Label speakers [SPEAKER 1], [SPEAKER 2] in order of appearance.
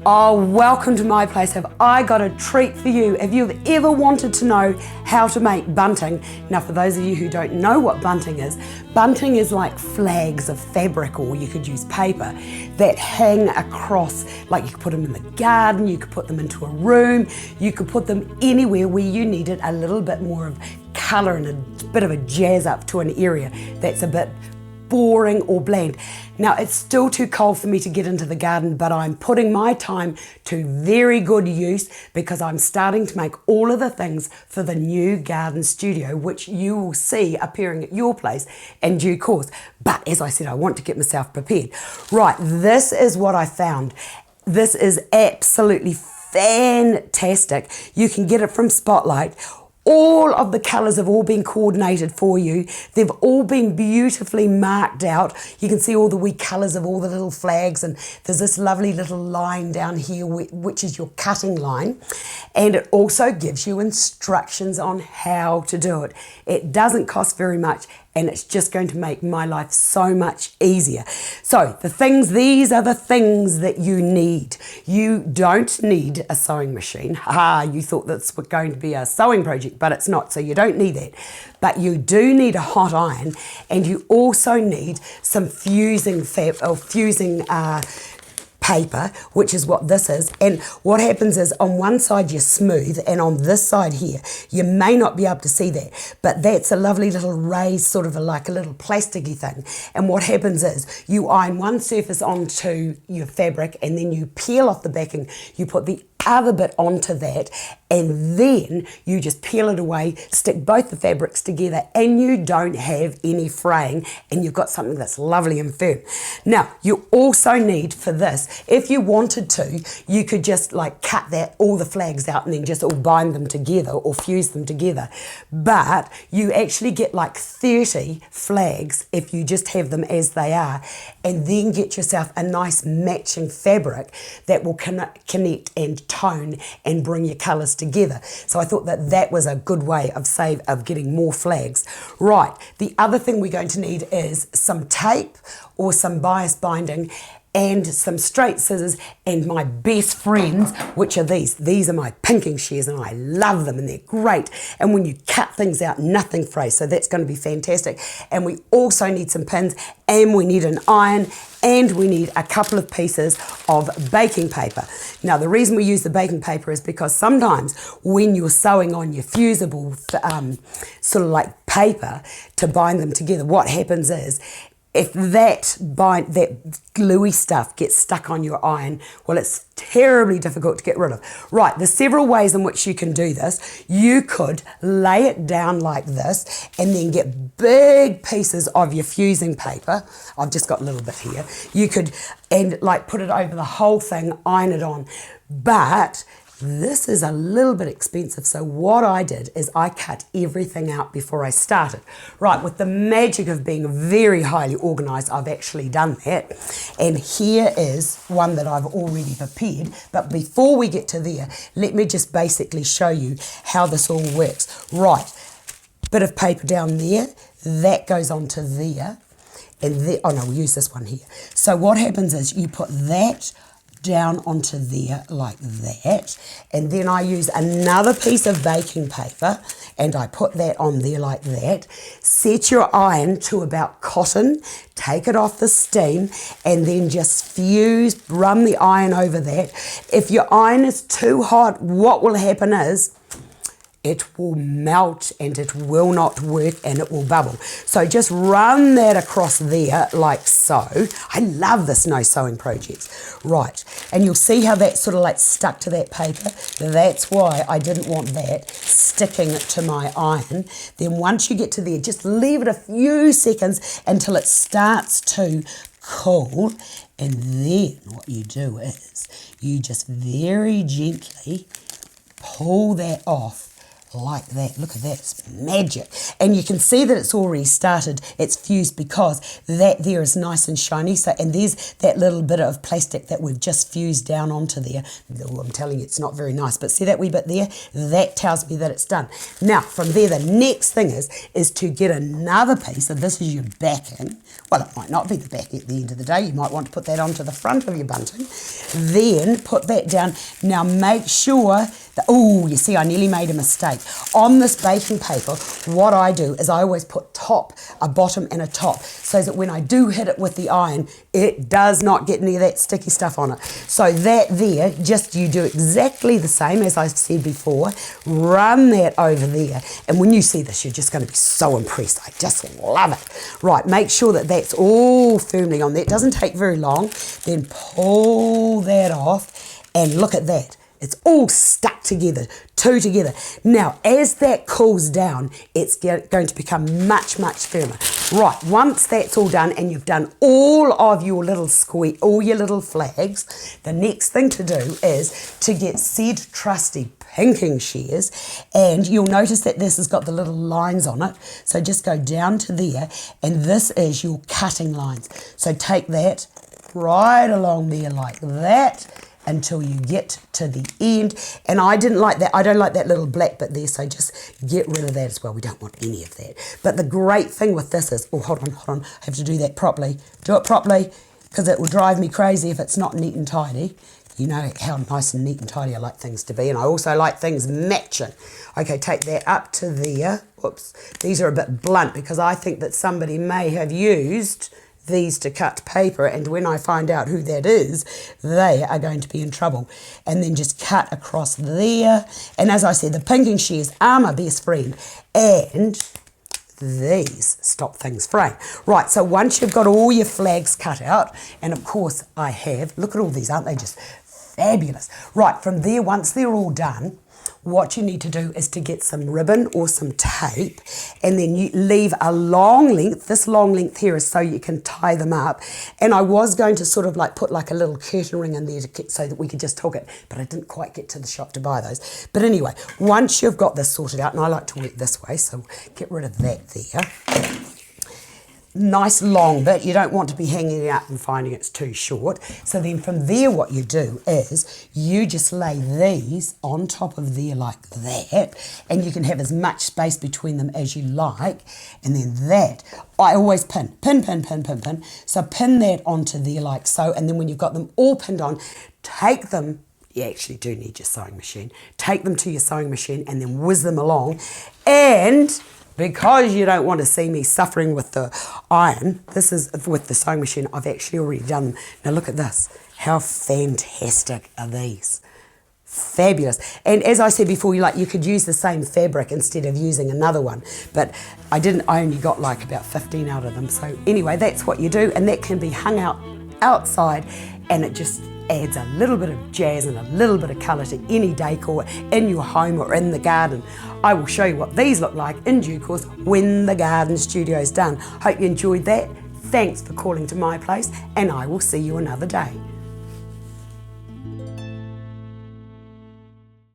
[SPEAKER 1] Oh, welcome to my place. Have I got a treat for you? If you've ever wanted to know how to make bunting, now for those of you who don't know what bunting is like flags of fabric, or you could use paper, that hang across, like you could put them in the garden, you could put them into a room, you could put them anywhere where you needed a little bit more of colour and a bit of a jazz up to an area that's a bit boring or bland. Now it's still too cold for me to get into the garden, but I'm putting my time to very good use because I'm starting to make all of the things for the new garden studio, which you will see appearing at your place in due course. But as I said, I want to get myself prepared. Right, this is what I found. This is absolutely fantastic. You can get it from Spotlight. All of the colours have all been coordinated for you. They've all been beautifully marked out. You can see all the wee colours of all the little flags, and there's this lovely little line down here which is your cutting line, and it also gives you instructions on how to do it. It doesn't cost very much, and it's just going to make my life so much easier. So these are the things that you need. You don't need a sewing machine. You thought this was going to be a sewing project, but it's not, so you don't need that. But you do need a hot iron, and you also need some fusing paper, which is what this is. And what happens is on one side you're smooth, and on this side here you may not be able to see that, but that's a lovely little raised sort of like a little plasticky thing. And what happens is you iron one surface onto your fabric, and then you peel off the backing, you put the other bit onto that, and then you just peel it away, stick both the fabrics together, and you don't have any fraying, and you've got something that's lovely and firm. Now you also need, for this, if you wanted to, you could just like cut all the flags out and then just all bind them together or fuse them together, but you actually get like 30 flags if you just have them as they are, and then get yourself a nice matching fabric that will connect and tone and bring your colours together. So I thought that was a good way of getting more flags. Right, the other thing we're going to need is some tape or some bias binding, and some straight scissors, and my best friends, which are these. These are my pinking shears, and I love them, and they're great. And when you cut things out, nothing frays, so that's going to be fantastic. And we also need some pins, and we need an iron, and we need a couple of pieces of baking paper. Now the reason we use the baking paper is because sometimes when you're sewing on your fusible sort of like paper to bind them together, what happens is, if that gluey stuff gets stuck on your iron, well, it's terribly difficult to get rid of. Right, there's several ways in which you can do this. You could lay it down like this and then get big pieces of your fusing paper. I've just got a little bit here. You could, and like put it over the whole thing, iron it on. But this is a little bit expensive, so what I did is I cut everything out before I started. Right, with the magic of being very highly organised, I've actually done that. And here is one that I've already prepared. But before we get to there, let me just basically show you how this all works. Right, bit of paper down there, that goes onto there. And there, oh no, we'll use this one here. So what happens is you put that down onto there like that, and then I use another piece of baking paper and I put that on there like that. Set your iron to about cotton, take it off the steam, and then just run the iron over that. If your iron is too hot, what will happen is it will melt and it will not work and it will bubble. So just run that across there like so. I love this no sewing projects. Right, and you'll see how that sort of like stuck to that paper. That's why I didn't want that sticking to my iron. Then once you get to there, just leave it a few seconds until it starts to cool. And then what you do is you just very gently pull that off like that. Look at that, it's magic. And you can see that it's already started, it's fused because that there is nice and shiny. So, and there's that little bit of plastic that we've just fused down onto there. Well, I'm telling you, it's not very nice, but see that wee bit there? That tells me that it's done. Now, from there, the next thing is to get another piece. So this is your backing. Well, it might not be the back at the end of the day. You might want to put that onto the front of your bunting. Then put that down. Now make sure that, oh, you see, I nearly made a mistake. On this baking paper, what I do is I always put a bottom and a top, so that when I do hit it with the iron, it does not get any of that sticky stuff on it. So that there, just you do exactly the same as I said before. Run that over there. And when you see this, you're just going to be so impressed. I just love it. Right, make sure that that's all firmly on there. It doesn't take very long. Then pull that off and look at that. It's all stuck together, two together. Now, as that cools down, it's going to become much, much firmer. Right, once that's all done and you've done all of your little all your little flags, the next thing to do is to get said trusty pinking shears, and you'll notice that this has got the little lines on it. So just go down to there, and this is your cutting lines. So take that right along there like that, until you get to the end. And I didn't like that. I don't like that little black bit there, so just get rid of that as well. We don't want any of that. But the great thing with this is, oh, hold on, I have to do that properly. Do it properly, because it will drive me crazy if it's not neat and tidy. You know how nice and neat and tidy I like things to be, and I also like things matching. Okay, take that up to there. Whoops, these are a bit blunt because I think that somebody may have used these to cut paper, and when I find out who that is, they are going to be in trouble. And then just cut across there. And as I said, the pinking shears are my best friend, and these stop things fraying. Right, so once you've got all your flags cut out, and of course I have, look at all these, aren't they just fabulous? Right, from there, once they're all done, what you need to do is to get some ribbon or some tape, and then you leave a long length. This long length here is so you can tie them up. And I was going to sort of like put like a little curtain ring in there so that we could just hook it, but I didn't quite get to the shop to buy those. But anyway, once you've got this sorted out, and I like to work this way, so get rid of that there. Nice long bit, you don't want to be hanging it out and finding it's too short. So then from there what you do is you just lay these on top of there like that, and you can have as much space between them as you like. And then that, I always pin. So pin that onto there like so, and then when you've got them all pinned on, take them, you actually do need your sewing machine, take them to your sewing machine and then whiz them along. And because you don't want to see me suffering with the iron, this is with the sewing machine, I've actually already done them. Now look at this. How fantastic are these? Fabulous. And as I said before, you could use the same fabric instead of using another one. But I only got like about 15 out of them. So anyway, that's what you do, and that can be hung out outside, and it just adds a little bit of jazz and a little bit of colour to any decor in your home or in the garden. I will show you what these look like in due course when the garden studio is done. Hope you enjoyed that. Thanks for calling to my place, and I will see you another day.